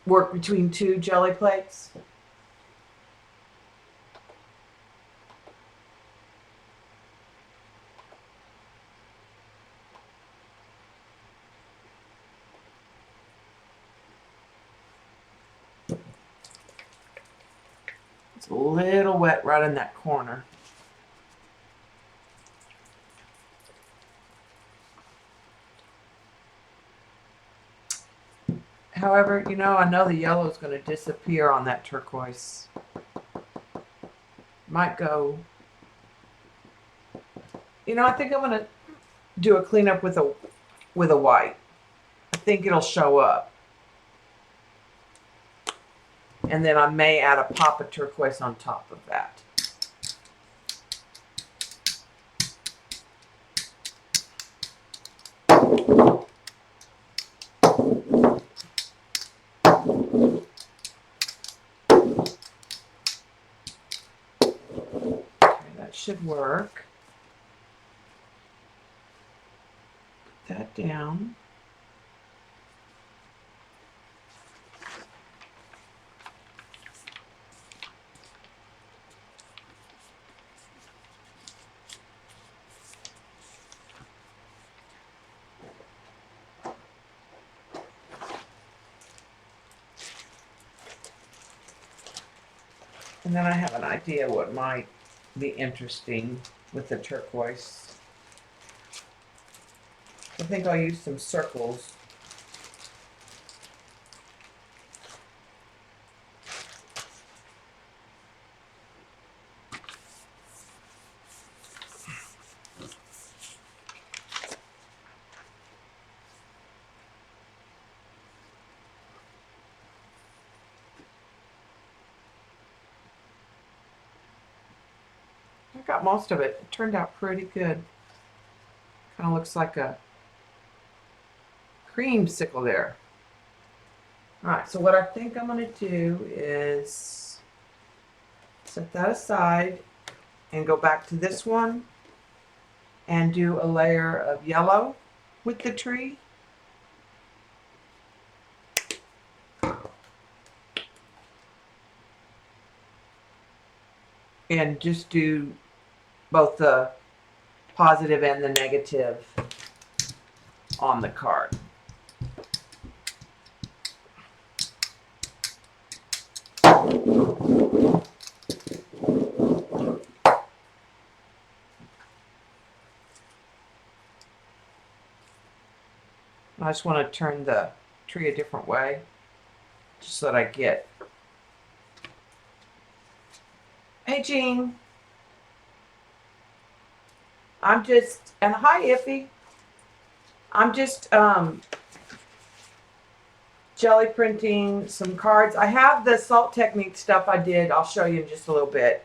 work between two jelly plates. It's a little wet right in that corner. However, you know, I know the yellow is going to disappear on that turquoise. Might go. You know, I think I'm going to do a cleanup with a white. I think it'll show up. And then I may add a pop of turquoise on top of that. Should work. Put that down. And then I have an idea what might be interesting with the turquoise. I think I'll use some circles. I got most of it. It turned out pretty good. Kind of looks like a creamsicle there. All right, so what I think I'm going to do is set that aside and go back to this one and do a layer of yellow with the tree. And just do both the positive and the negative on the card. I just want to turn the tree a different way, just so that I get. Hey, Jean. I'm just, and hi, Iffy. I'm just jelly printing some cards. I have the salt technique stuff I did. I'll show you in just a little bit.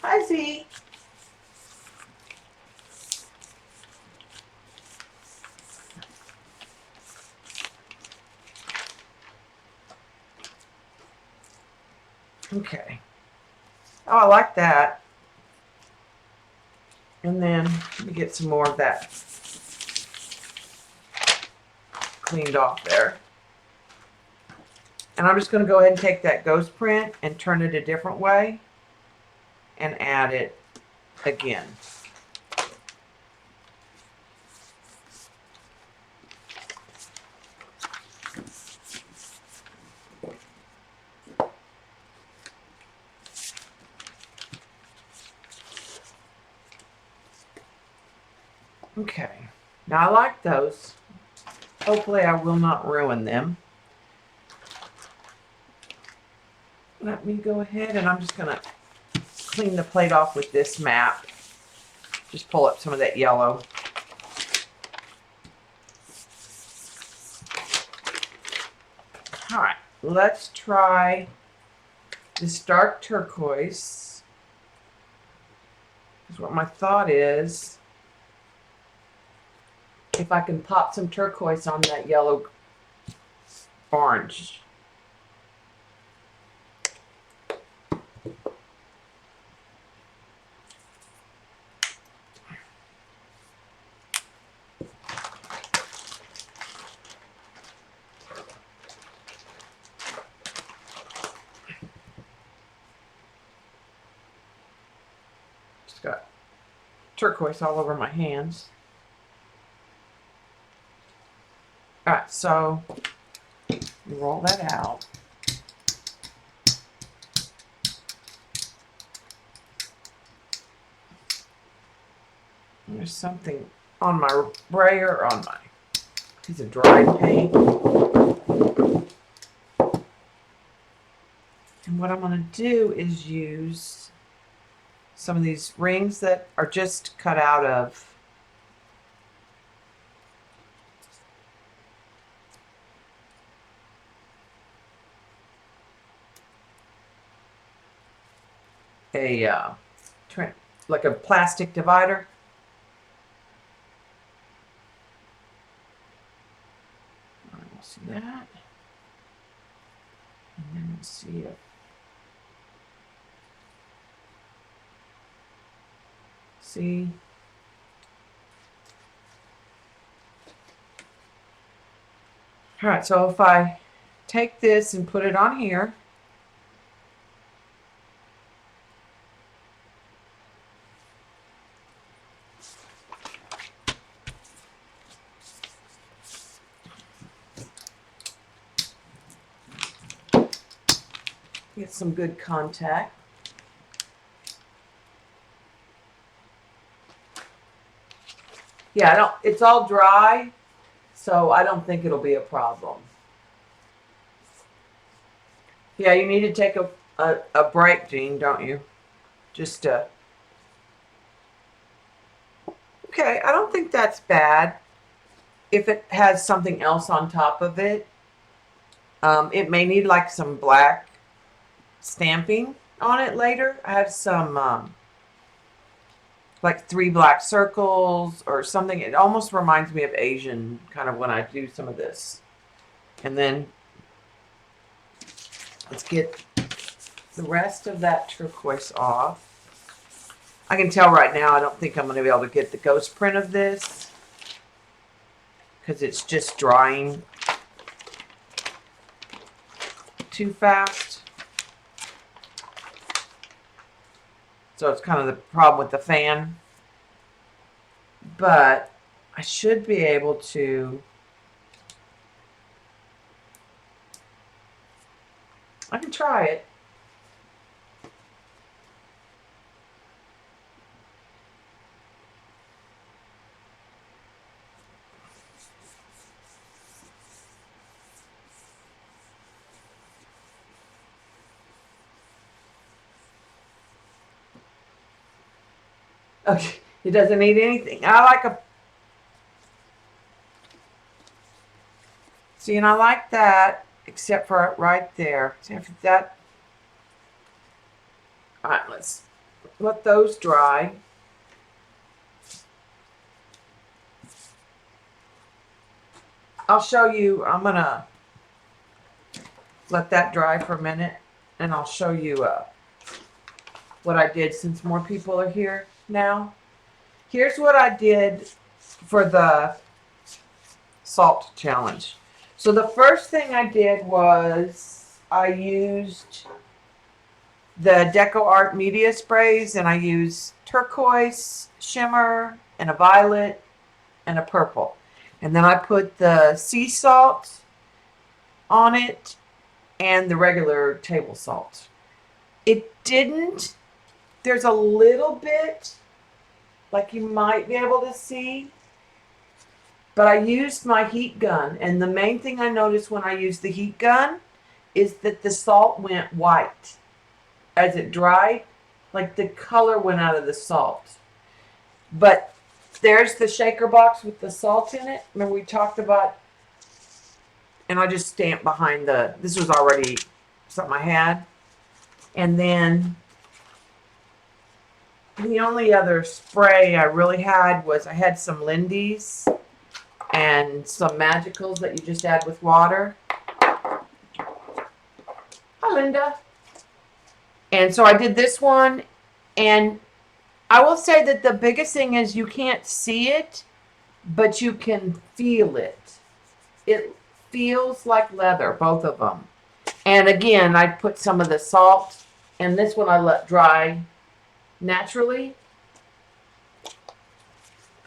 Hi, Z. Okay. Oh, I like that. And then let me get some more of that cleaned off there. And I'm just going to go ahead and take that ghost print and turn it a different way and add it again. Okay, now I like those. Hopefully I will not ruin them. Let me go ahead and I'm just going to clean the plate off with this map. Just pull up some of that yellow. All right, let's try this dark turquoise. That's what my thought is. If I can pop some turquoise on that yellow orange. turquoise all over my hands. All right, so roll that out. There's something on my brayer, on my piece of dried paint. And what I'm going to do is use some of these rings that are just cut out of a like a plastic divider. All right, we'll see that. And then we'll see it. See? All right, so if I take this and put it on here, get some good contact. Yeah, it's all dry, so I don't think it'll be a problem. Yeah, you need to take a break, Jean, don't you? Just okay, I don't think that's bad. If it has something else on top of it, it may need like some black stamping on it later. I have some like 3 black circles or something. It almost reminds me of Asian kind of when I do some of this. And then let's get the rest of that turquoise off. I can tell right now I don't think I'm going to be able to get the ghost print of this because it's just drying too fast. So it's kind of the problem with the fan. But I should be able to. I can try it. Okay, it doesn't need anything. I like a. See, and I like that, except for right there. See, after that. All right, let's let those dry. I'll show you. I'm gonna let that dry for a minute, and I'll show you what I did since more people are here now. Here's what I did for the salt challenge. So the first thing I did was I used the Deco Art Media sprays, and I used turquoise, shimmer, and a violet, and a purple. And then I put the sea salt on it and the regular table salt. It didn't, there's a little bit, like you might be able to see, but I used my heat gun. And the main thing I noticed when I used the heat gun is that the salt went white. As it dried, like the color went out of the salt. But there's the shaker box with the salt in it. Remember we talked about, and I just stamped behind this was already something I had. And then the only other spray I really had was I had some Lindy's and some Magicals that you just add with water. Hi, Linda. And so I did this one, and I will say that the biggest thing is you can't see it, but you can feel it. It feels like leather, both of them. And again, I put some of the salt, and this one I let dry naturally.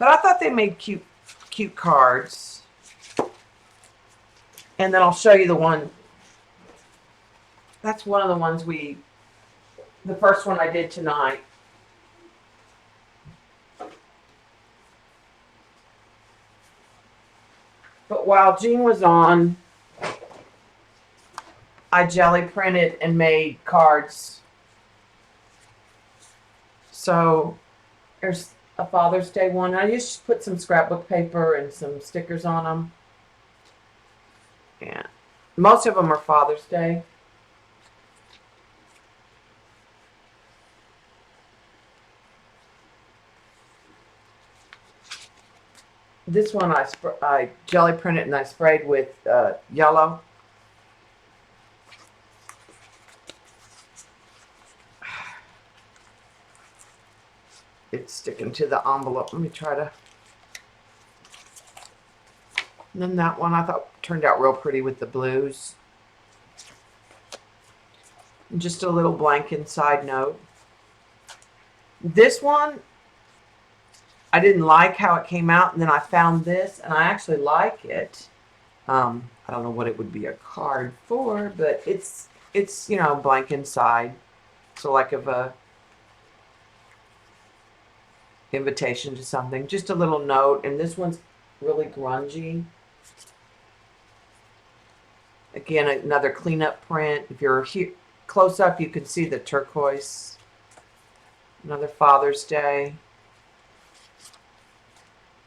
But I thought they made cute cards. And then I'll show you the one. That's one of the ones the first one I did tonight. But while Jean was on, I jelly printed and made cards. So there's a Father's Day one. I just put some scrapbook paper and some stickers on them. Yeah, most of them are Father's Day. This one I jelly printed and I sprayed with yellow. It's sticking to the envelope. Let me try to. And then that one I thought turned out real pretty with the blues. And just a little blank inside note. This one, I didn't like how it came out, and then I found this, and I actually like it. I don't know what it would be a card for, but it's you know, blank inside. So like of a invitation to something, just a little note. And this one's really grungy. Again, another cleanup print. If you're here close up, you can see the turquoise. Another Father's Day.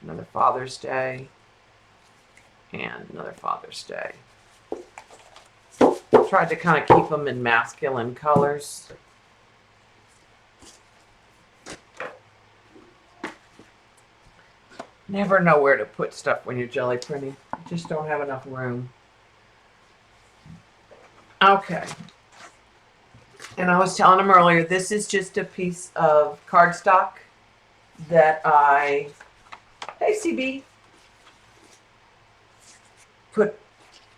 Another Father's Day. And another Father's Day. Tried to kind of keep them in masculine colors. Never know where to put stuff when you're jelly printing. You just don't have enough room. Okay. And I was telling them earlier, this is just a piece of cardstock that I, hey CB, put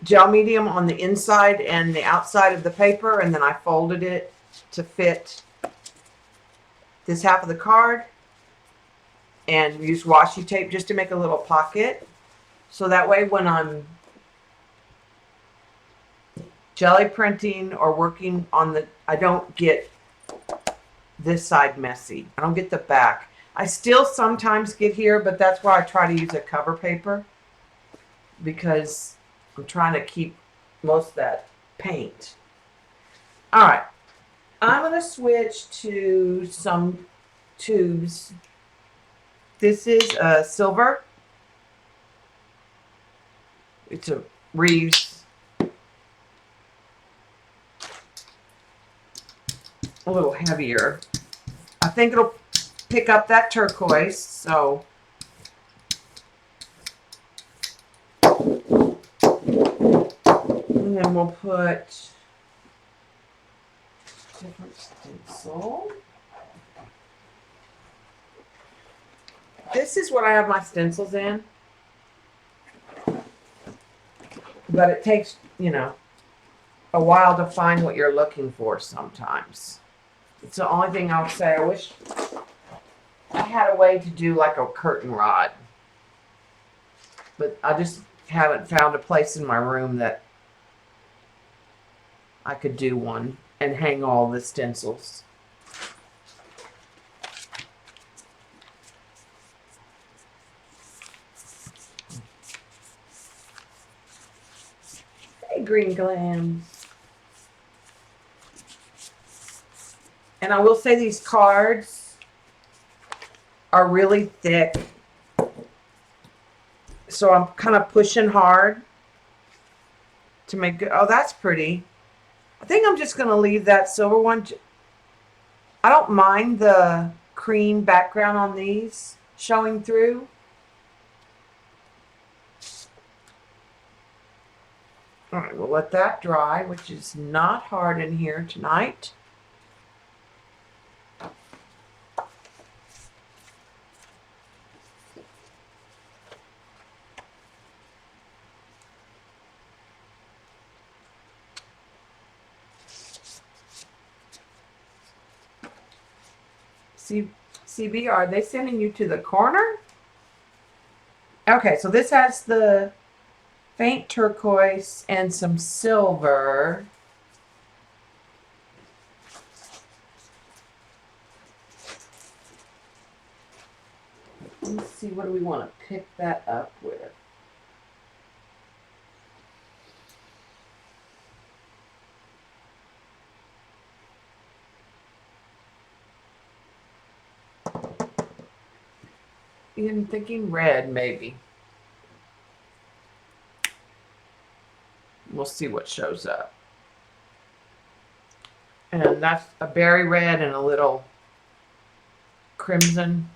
gel medium on the inside and the outside of the paper, and then I folded it to fit this half of the card, and use washi tape just to make a little pocket. So that way when I'm jelly printing or working on I don't get this side messy. I don't get the back. I still sometimes get here, but that's why I try to use a cover paper, because I'm trying to keep most of that paint. All right. I'm going to switch to some tubes. This is a silver. It's a Reeves. A little heavier. I think it'll pick up that turquoise, so and then we'll put different stencil. This is what I have my stencils in, but it takes, you know, a while to find what you're looking for sometimes. It's the only thing I'll say. I wish I had a way to do like a curtain rod, but I just haven't found a place in my room that I could do one and hang all the stencils. Hey, Green Glams. And I will say these cards are really thick, so I'm kind of pushing hard to make it. Oh, that's pretty. I think I'm just going to leave that silver one. I don't mind the cream background on these showing through. All right, we'll let that dry, which is not hard in here tonight. CB, are they sending you to the corner? Okay, so this has the faint turquoise and some silver. Let's see, what do we want to pick that up with? I'm thinking red, maybe. We'll see what shows up. And that's a berry red and a little crimson.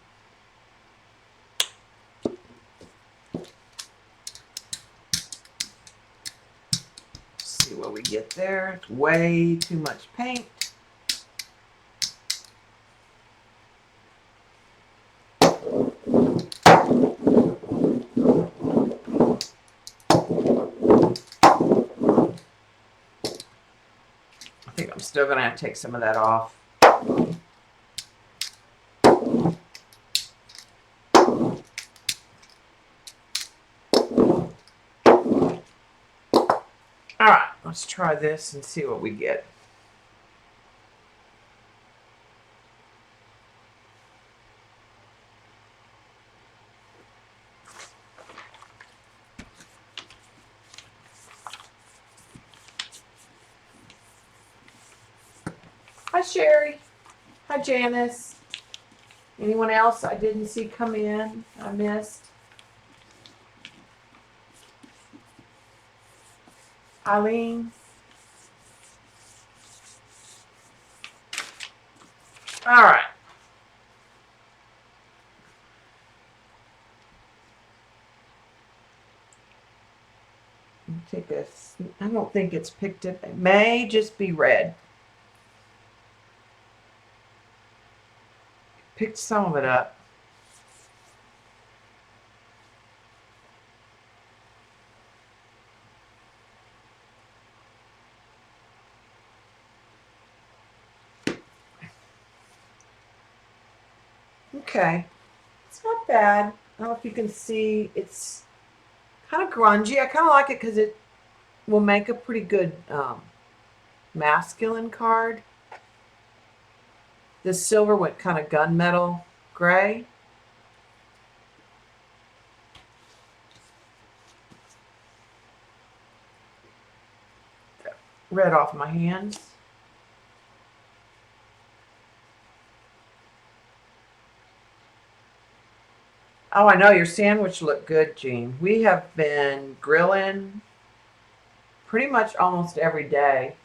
See what we get there. It's way too much paint. I think I'm still gonna have to take some of that off. All right, let's try this and see what we get. Hi, Sherry. Hi, Janice. Anyone else I didn't see come in? I missed. Eileen. All right. Take this. I don't think it's picked up. It may just be red. Picked some of it up. Okay. It's not bad. I don't know if you can see. It's kind of grungy. I kind of like it because it will make a pretty good masculine card. The silver went kind of gunmetal gray. Red off my hands. Oh, I know your sandwich looked good, Jean. We have been grilling pretty much almost every day.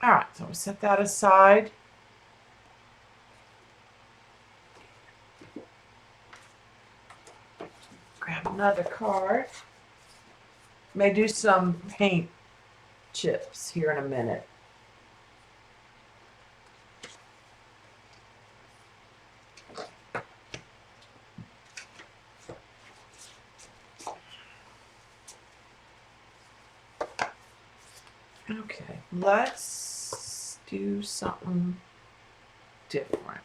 All right, so we'll set that aside. Grab another card. May do some paint chips here in a minute. Okay, let's do something different.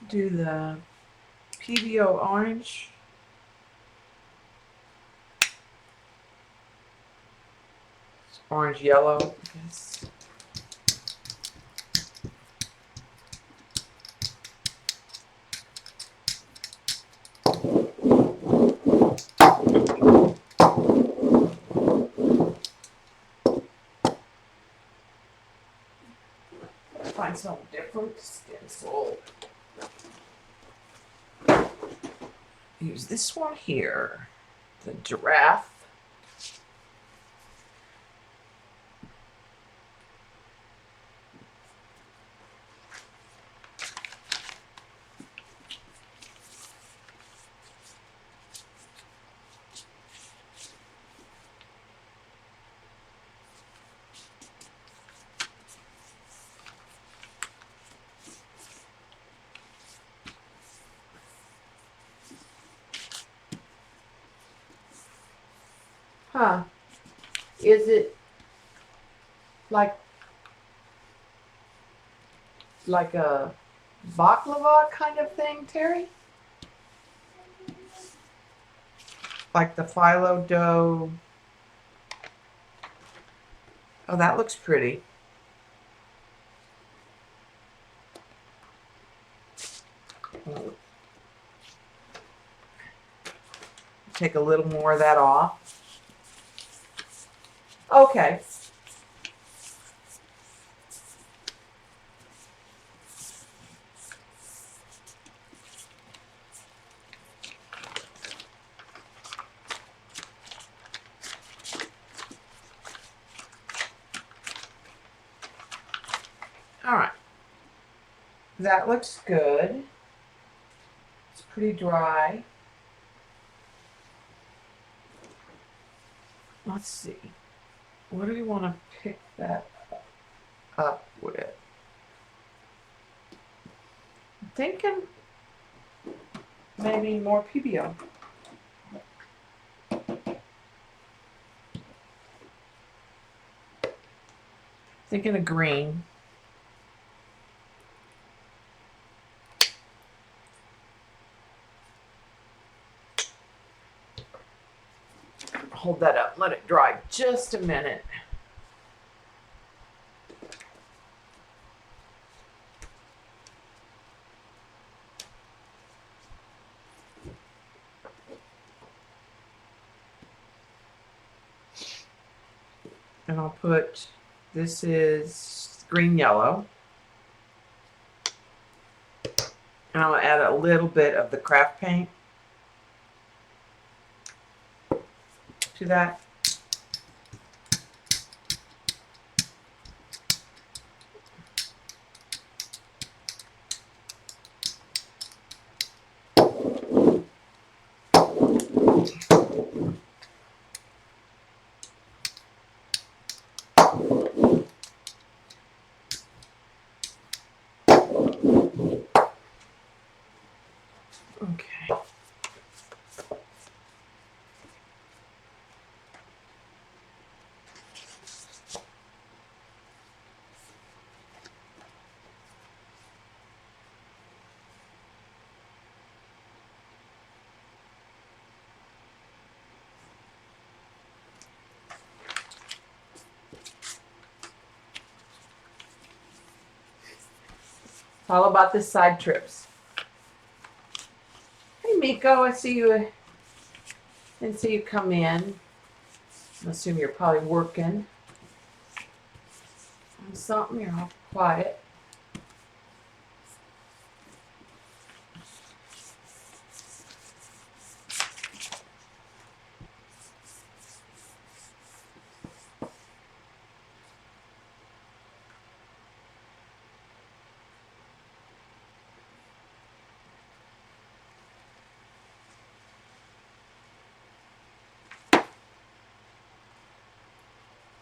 Do the PBO orange. It's orange yellow, I guess. Find something different. Skin's old. Use this one here. The giraffe. Huh. Is it like a baklava kind of thing, Terry? Like the phyllo dough. Oh, that looks pretty. Take a little more of that off. Okay. All right. That looks good. It's pretty dry. Let's see. What do we want to pick that up with? I'm thinking maybe more PBO. Thinking of green. Hold that up. Let it dry just a minute. And I'll put, this is green yellow. And I'll add a little bit of the craft paint to that. Okay. All about the side trips. Hey Miko, I see you. Didn't see you come in. I assume you're probably working on something. You're all quiet.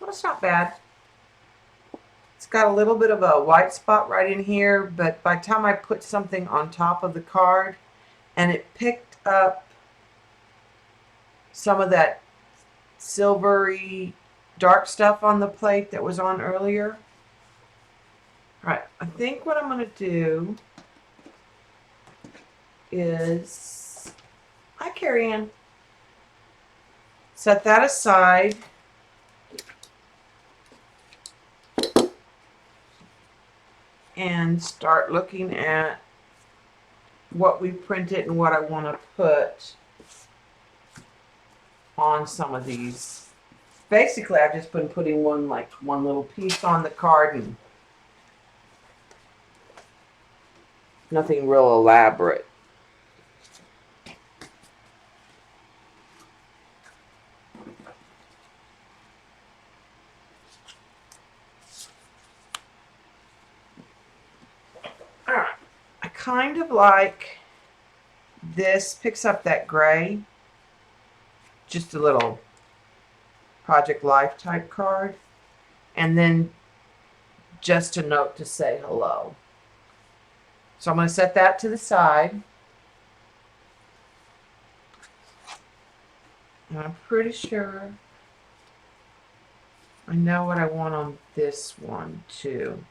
Well, it's not bad. It's got a little bit of a white spot right in here, but by the time I put something on top of the card and it picked up some of that silvery dark stuff on the plate that was on earlier. All right, I think what I'm going to do is, hi Carrie Ann, set that aside. And start looking at what we printed and what I want to put on some of these. Basically, I've just been putting one little piece on the card and nothing real elaborate. All right, I kind of like this, picks up that gray, just a little Project Life type card, and then just a note to say hello. So I'm going to set that to the side. And I'm pretty sure I know what I want on this one too.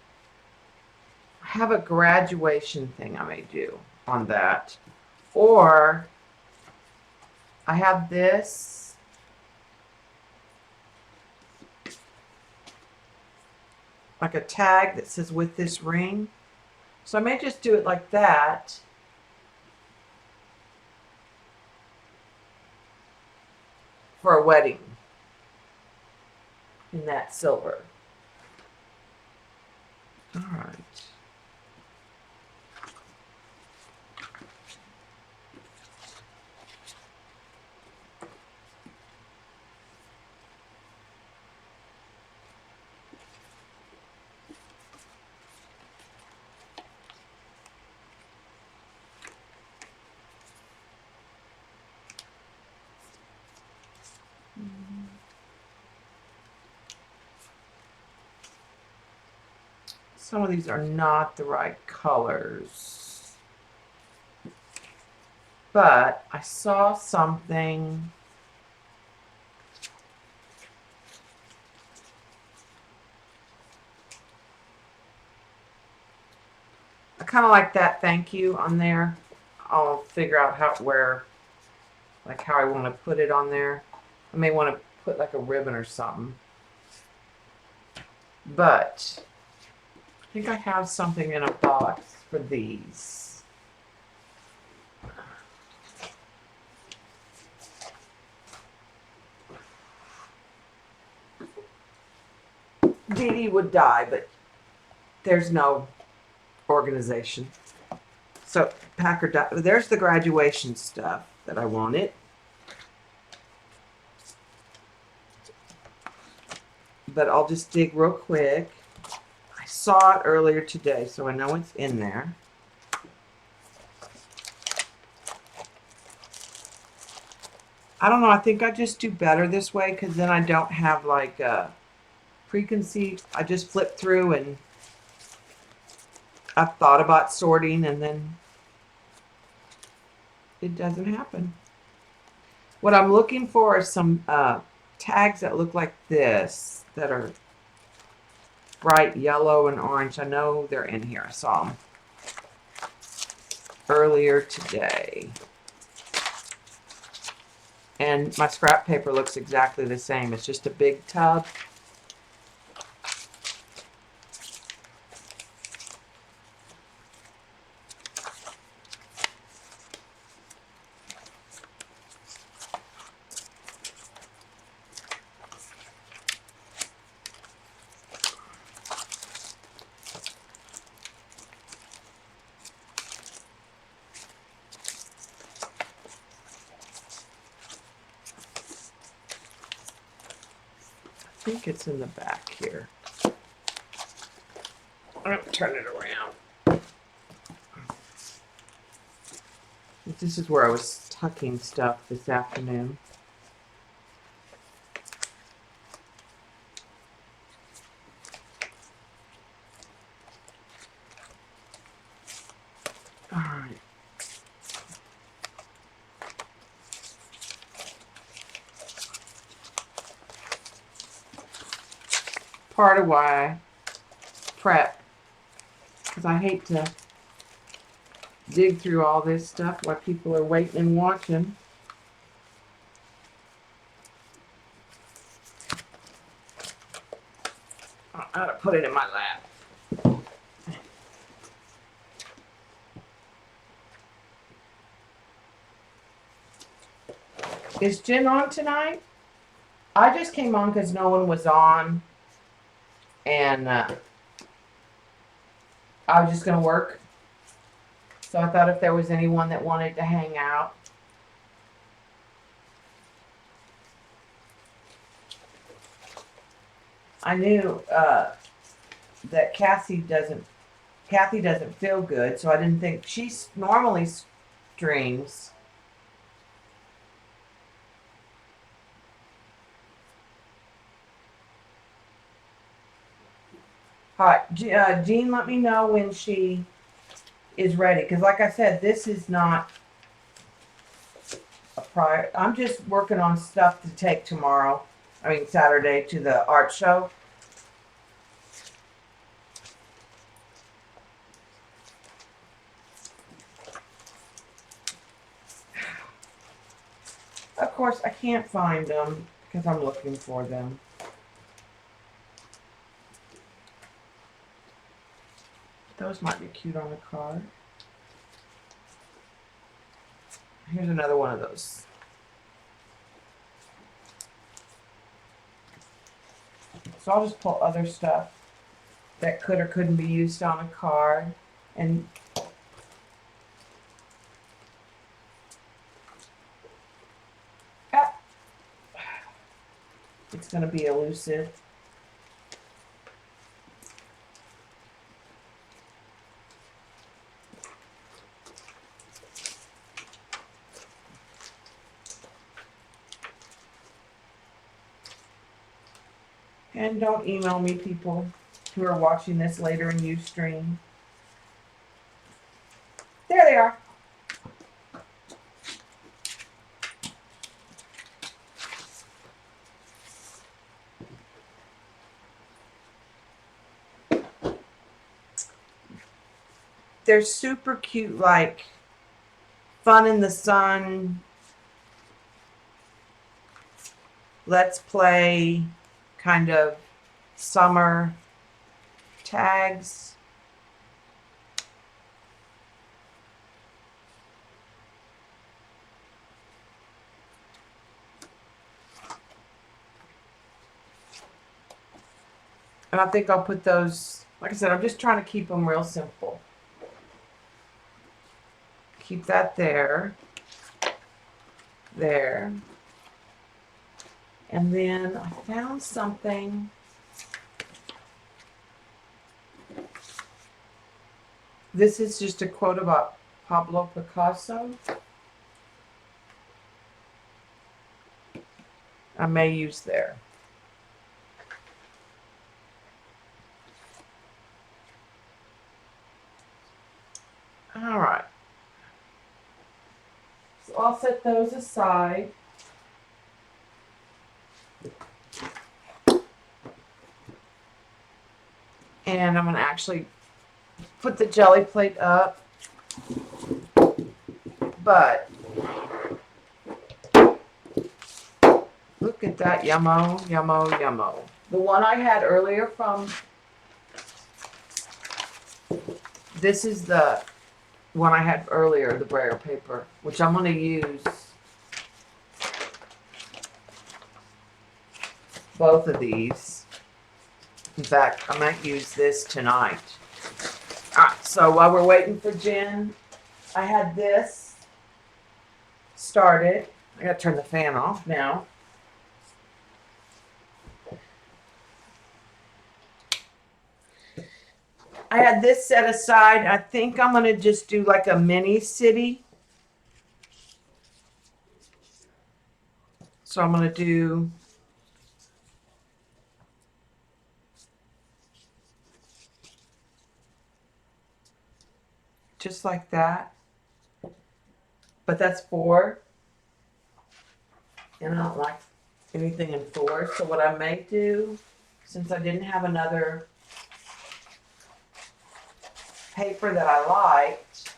I have a graduation thing I may do on that. Or I have this. Like a tag that says with this ring. So I may just do it like that. For a wedding. In that silver. All right. Some of these are not the right colors. But I saw something. I kind of like that thank you on there. I'll figure out how I want to put it on there. I may want to put like a ribbon or something. But I think I have something in a box for these. Dee would die, but there's no organization. So there's the graduation stuff that I wanted. But I'll just dig real quick. I saw it earlier today, so I know it's in there. I don't know. I think I just do better this way because then I don't have like a preconceived. I just flip through and I've thought about sorting and then it doesn't happen. What I'm looking for is some tags that look like this that are bright yellow and orange. I know they're in here. I saw them earlier today. And my scrap paper looks exactly the same. It's just a big tub. I think it's in the back here. I'm going to turn it around. This is where I was tucking stuff this afternoon. All right. Part of why I prep, because I hate to dig through all this stuff while people are waiting and watching. I gotta put it in my lap. Is Jen on tonight? I just came on because no one was on. And I was just going to work. So I thought if there was anyone that wanted to hang out. I knew that Kathy doesn't feel good, so I didn't think she normally streams. All right, Jean, let me know when she is ready. Because like I said, this is not a prior. I'm just working on stuff to take tomorrow. Saturday to the art show. Of course, I can't find them because I'm looking for them. Those might be cute on a card. Here's another one of those. So I'll just pull other stuff that could or couldn't be used on a card. And it's going to be elusive. And don't email me, people who are watching this later in Ustream. There they are. They're super cute, like fun in the sun, let's play kind of summer tags. And I think I'll put those, like I said, I'm just trying to keep them real simple. Keep that there. There. And then I found something. This is just a quote about Pablo Picasso. I may use there. All right. So I'll set those aside. And I'm going to actually put the jelly plate up. But look at that, yummo, yummo, yummo. The one I had earlier from, this is the one I had earlier, the brayer paper, which I'm going to use both of these. In fact, I might use this tonight. All right, so while we're waiting for Jen, I had this started. I got to turn the fan off now. I had this set aside. I think I'm going to just do like a mini city. So I'm going to do just like that. But that's 4. And I don't like anything in 4. So what I may do, since I didn't have another paper that I liked,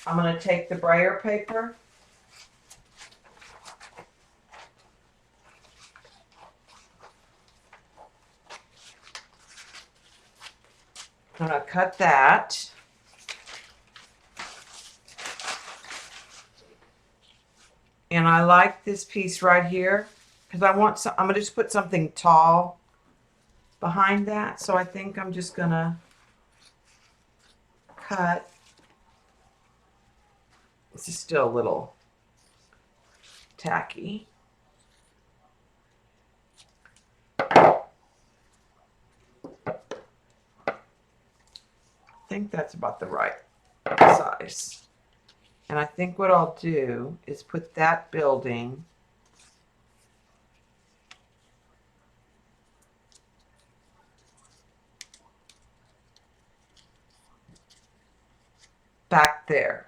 I'm going to take the brayer paper I'm going to cut that. And I like this piece right here because I want some, I'm going to just put something tall behind that. So I think I'm just going to cut. This is still a little tacky. I think that's about the right size. And I think what I'll do is put that building back there.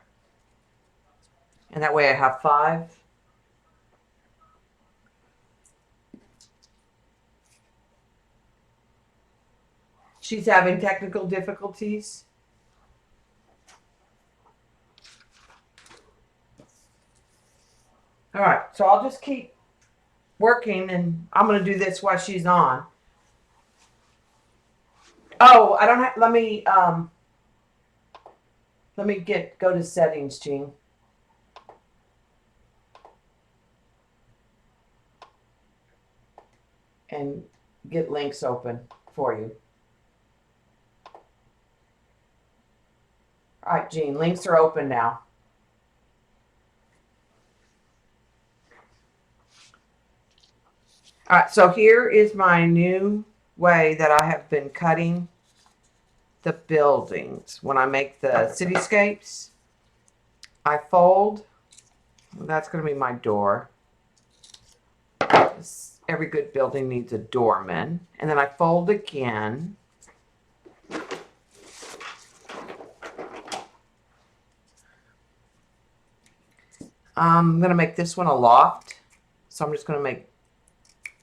And that way I have 5. She's having technical difficulties. All right, so I'll just keep working, and I'm going to do this while she's on. Oh, I don't have, let me go to settings, Jean. And get links open for you. All right, Jean, links are open now. All right, so here is my new way that I have been cutting the buildings. When I make the cityscapes, I fold. That's going to be my door. Every good building needs a doorman. And then I fold again. I'm going to make this one a loft. So I'm just going to make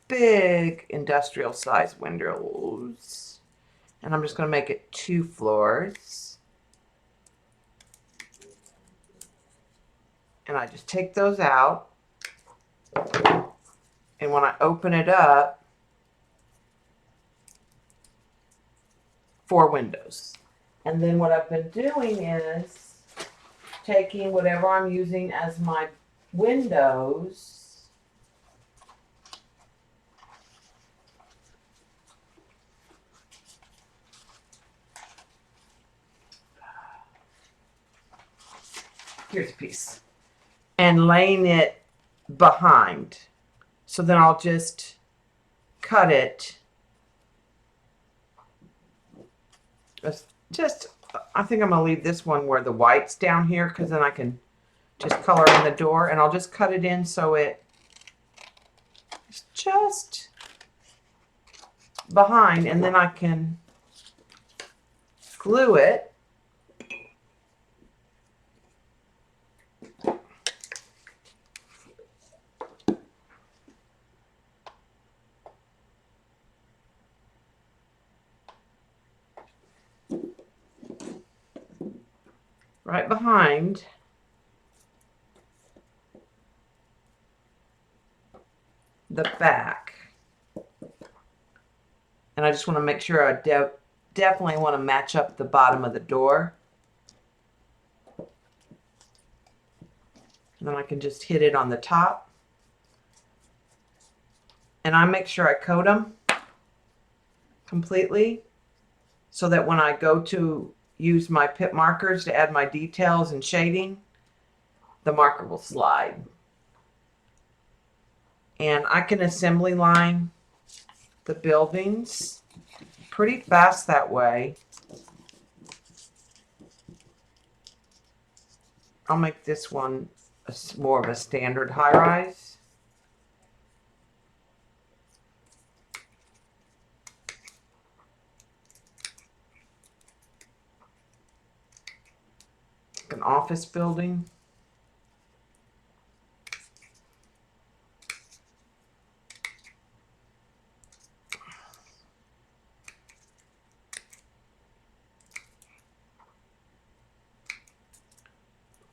big industrial size windows. And I'm just going to make it 2 floors. And I just take those out. And when I open it up, 4 windows. And then what I've been doing is taking whatever I'm using as my windows here's a piece, and laying it behind. So then I'll just cut it. Just, I think I'm going to leave this one where the white's down here, because then I can just color in the door, and I'll just cut it in so it's just behind, and then I can glue it. Right behind the back. And I just want to make sure I definitely want to match up the bottom of the door. And then I can just hit it on the top. And I make sure I coat them completely so that when I go to use my pip markers to add my details and shading, the marker will slide. And I can assembly line the buildings pretty fast that way. I'll make this one more of a standard high-rise. An office building.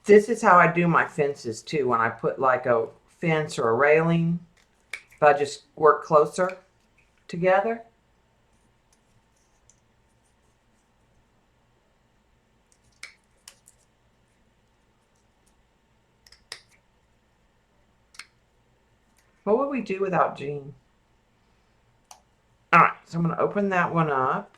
This is how I do my fences too, when I put like a fence or a railing, but I just work closer together. What would we do without Jean? All right, so I'm going to open that one up.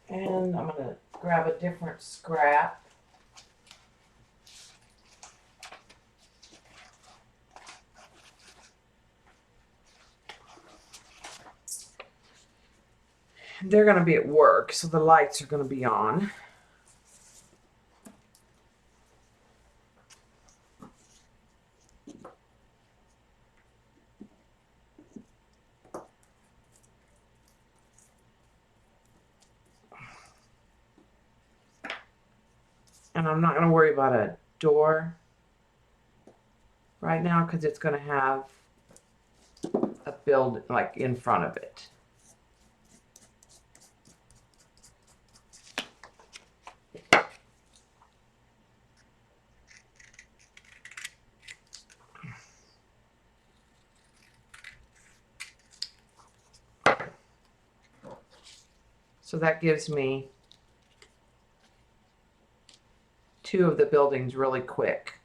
And I'm going to grab a different scrap. They're going to be at work, so the lights are going to be on. And I'm not going to worry about a door. right now because it's going to have a build like in front of it. So that gives me two of the buildings really quick.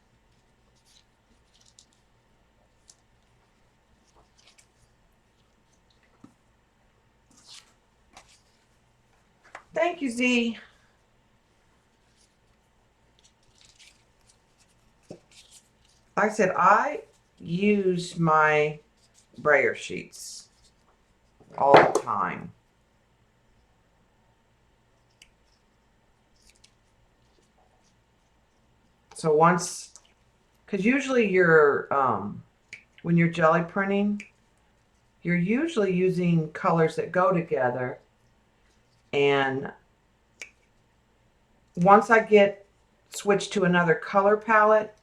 Thank you, Z. Like I said, I use my brayer sheets all the time. So once, because usually you're, when you're jelly printing, you're usually using colors that go together. And once I get switched to another color palette,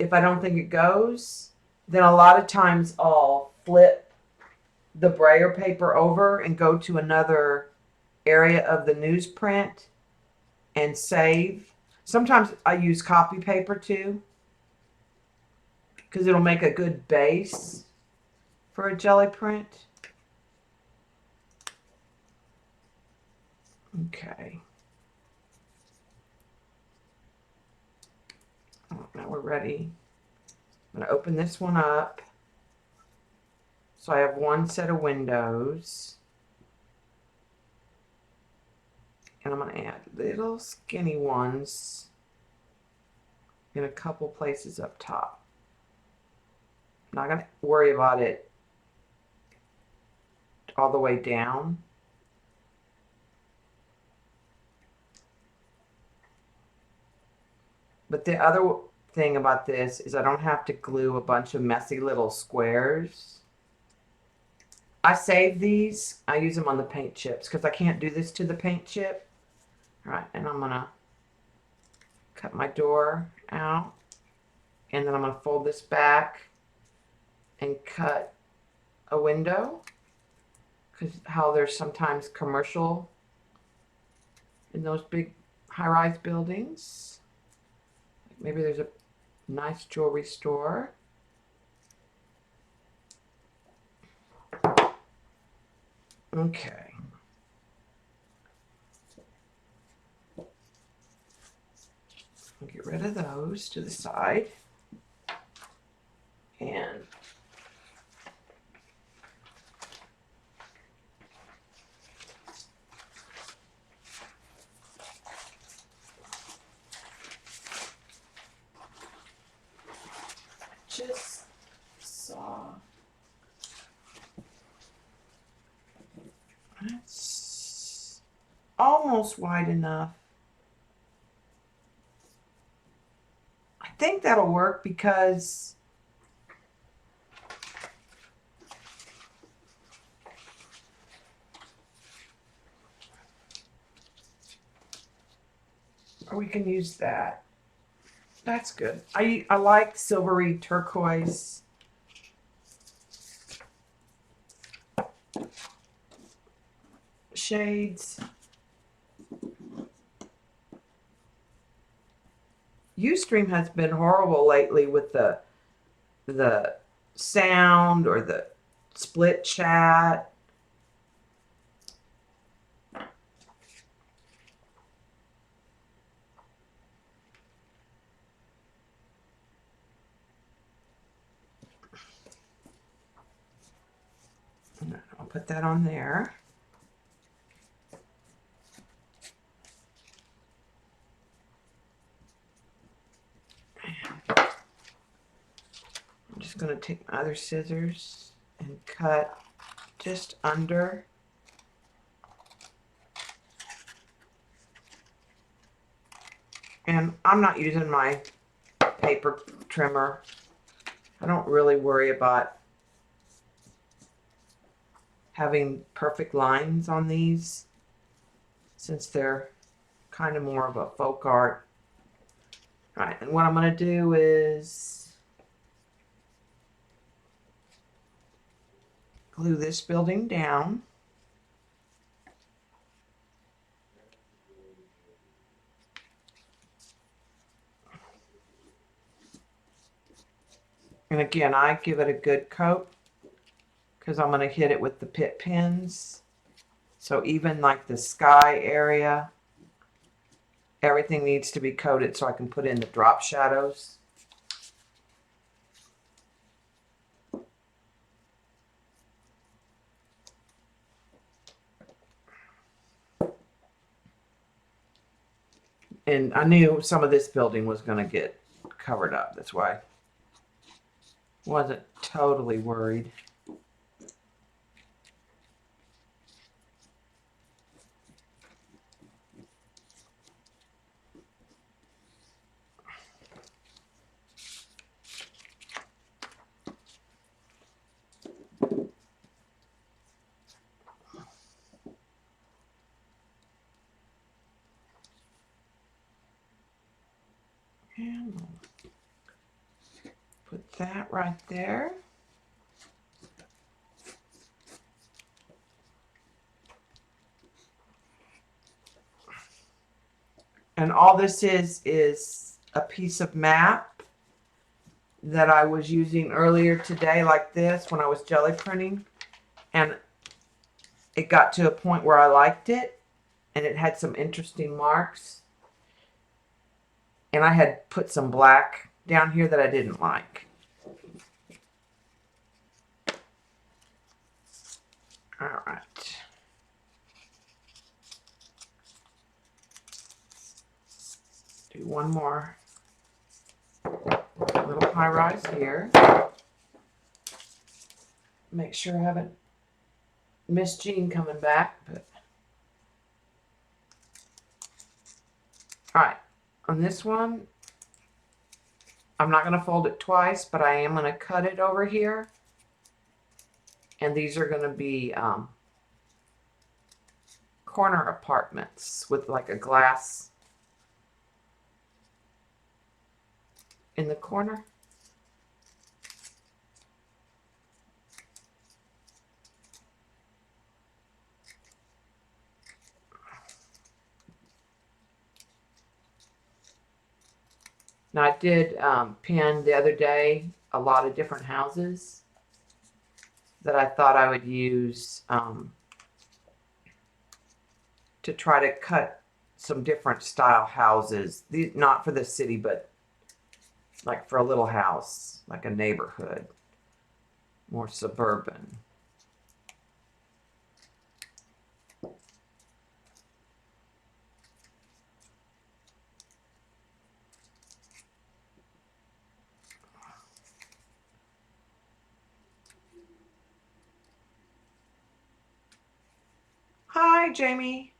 if I don't think it goes, then a lot of times I'll flip the brayer paper over and go to another area of the newsprint and save. Sometimes I use copy paper too, because it'll make a good base for a jelly print. Okay. Oh, now we're ready. I'm going to open this one up. So I have one set of windows. And I'm going to add little skinny ones in a couple places up top. I'm not going to worry about it all the way down. But the other thing about this is I don't have to glue a bunch of messy little squares. I save these. I use them on the paint chips because I can't do this to the paint chip. All right, and I'm going to cut my door out. And then I'm going to fold this back and cut a window. Because how there's sometimes commercial in those big high-rise buildings. Maybe there's a nice jewelry store. Okay. I'll get rid of those to the side. And just saw that's almost wide enough. I think that'll work because or we can use that. That's good. I like silvery turquoise. Shades. Ustream has been horrible lately with the sound or the split chat. I'll put that on there. I'm just going to take my other scissors and cut just under. And I'm not using my paper trimmer. I don't really worry about having perfect lines on these since they're kind of more of a folk art. All right, and what I'm going to do is glue this building down. And again, I give it a good coat because I'm going to hit it with the pit pins. So even like the sky area, everything needs to be coated so I can put in the drop shadows. And I knew some of this building was going to get covered up. That's why I wasn't totally worried. And we'll put that right there. And all this is a piece of map that I was using earlier today, like this, when I was jelly printing. And it got to a point where I liked it, and it had some interesting marks. And I had put some black down here that I didn't like. All right. Do one more little high rise here. Make sure I haven't missed Jean coming back. But all right, on this one, I'm not going to fold it twice, but I am going to cut it over here. And these are going to be corner apartments with like a glass in the corner. Now I did pin the other day a lot of different houses that I thought I would use to try to cut some different style houses. These, not for the city, but like for a little house, like a neighborhood, more suburban. Hi, Jamie.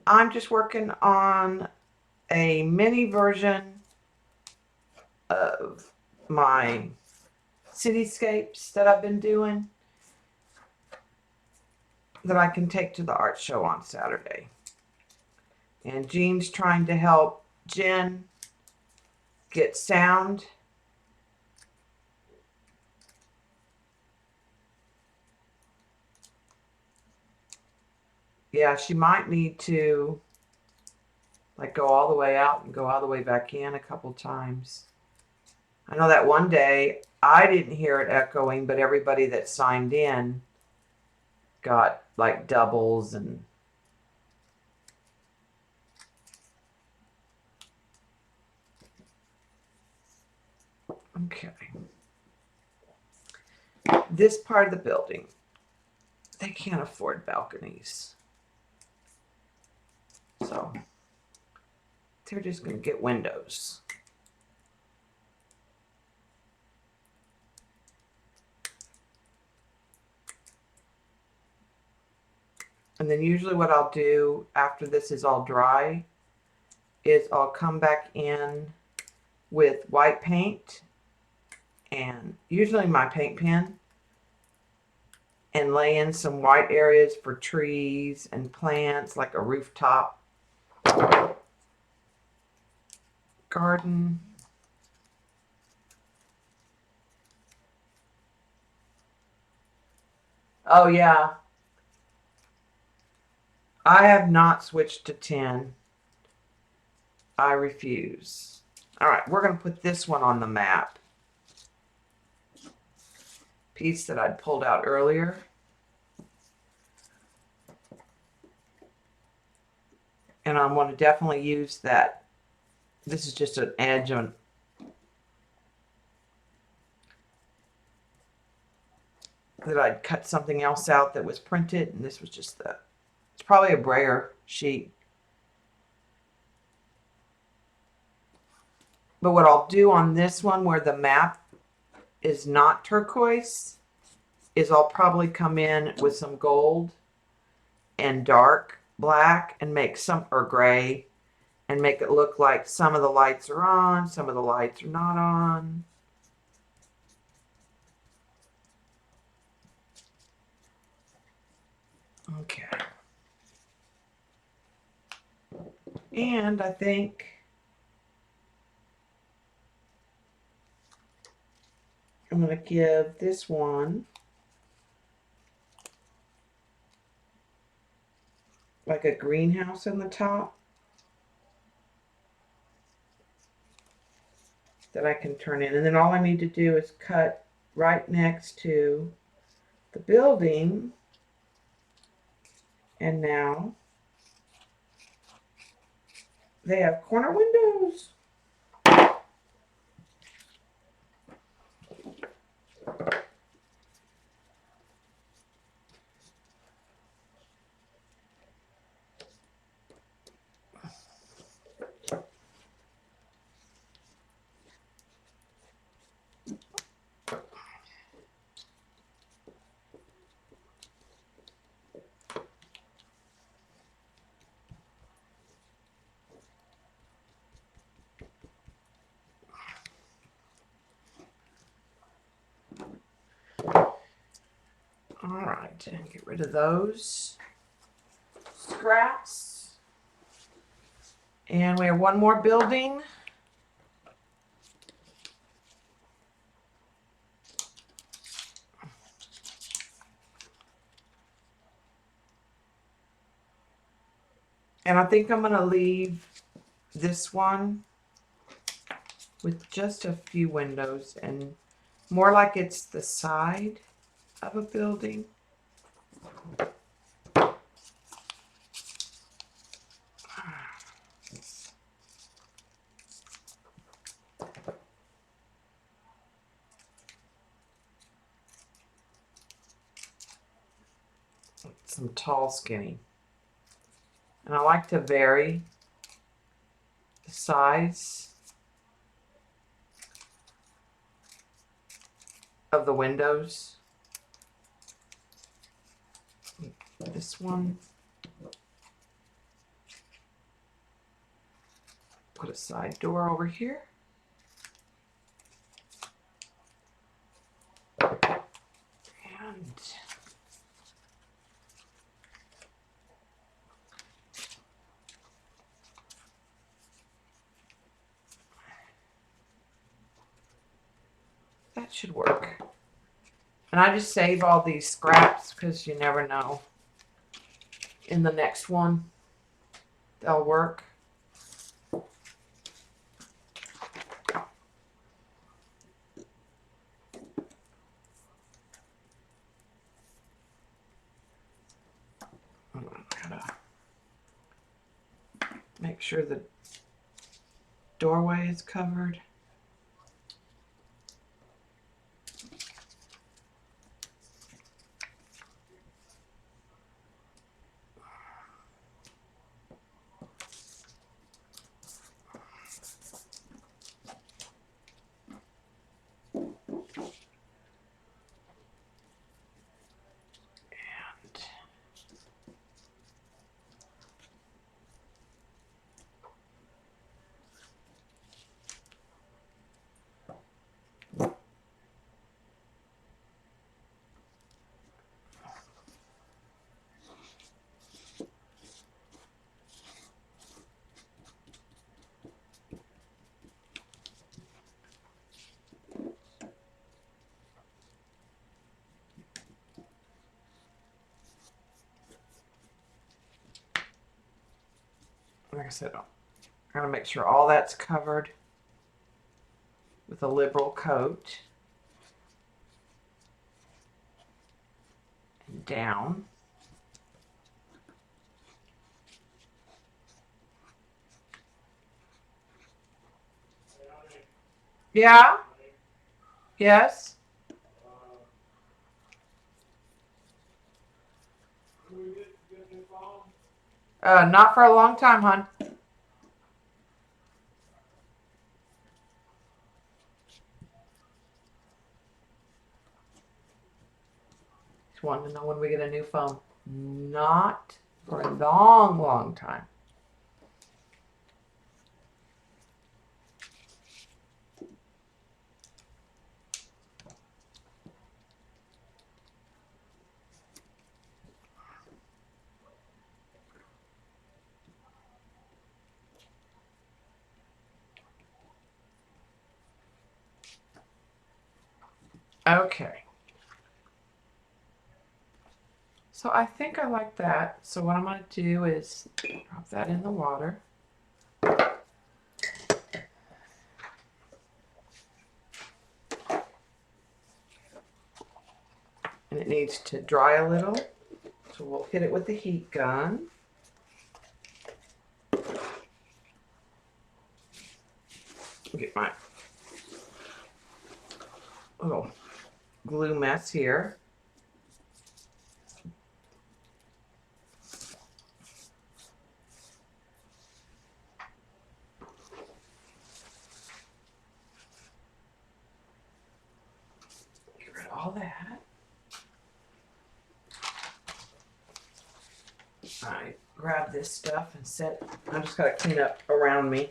I'm just working on a mini version of my cityscapes that I've been doing that I can take to the art show on Saturday. And Jean's trying to help Jen get sound. Yeah, she might need to like go all the way out and go all the way back in a couple times. I know that one day I didn't hear it echoing, but everybody that signed in got like doubles and okay. This part of the building, they can't afford balconies. So they're just going to get windows. And then usually what I'll do after this is all dry is I'll come back in with white paint and usually my paint pen and lay in some white areas for trees and plants, like a rooftop garden. Oh yeah. I have not switched to 10. I refuse. All right, we're going to put this one on the map. Piece that I'd pulled out earlier. And I want to definitely use that. This is just an edge on. That I'd cut something else out that was printed, and this was just the. It's probably a brayer sheet. But what I'll do on this one where the map is not turquoise is I'll probably come in with some gold and dark black and make some, or gray, and make it look like some of the lights are on, some of the lights are not on. Okay. And I think I'm going to give this one like a greenhouse in the top that I can turn in. And then all I need to do is cut right next to the building. And now they have corner windows. All right, and get rid of those scraps. And we have one more building. And I think I'm going to leave this one with just a few windows and more like it's the side of a building. Some tall skinny. And I like to vary the size of the windows. This one. Put a side door over here. And that should work. And I just save all these scraps because you never know. In the next one, they'll work. Gotta make sure the doorway is covered. like I said, I'm gonna make sure all that's covered with a liberal coat. And down. Yeah? Yes? Not for a long time, hon. Just wanted to know when we get a new phone. Not for a long, long time. Okay. So I think I like that. So what I'm going to do is drop that in the water. And it needs to dry a little. So we'll hit it with the heat gun. Get my little glue mess here. Get rid of all that. I grab this stuff and set. I just gotta clean up around me.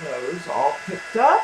Those all picked up.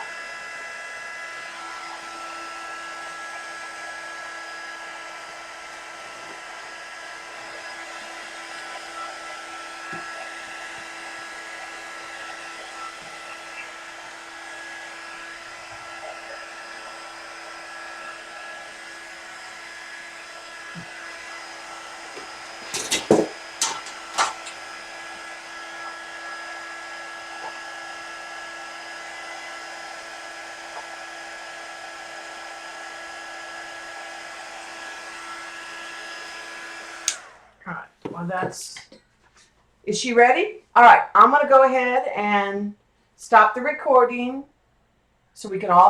All right, well that's, is she ready? All right, I'm gonna go ahead and stop the recording so we can all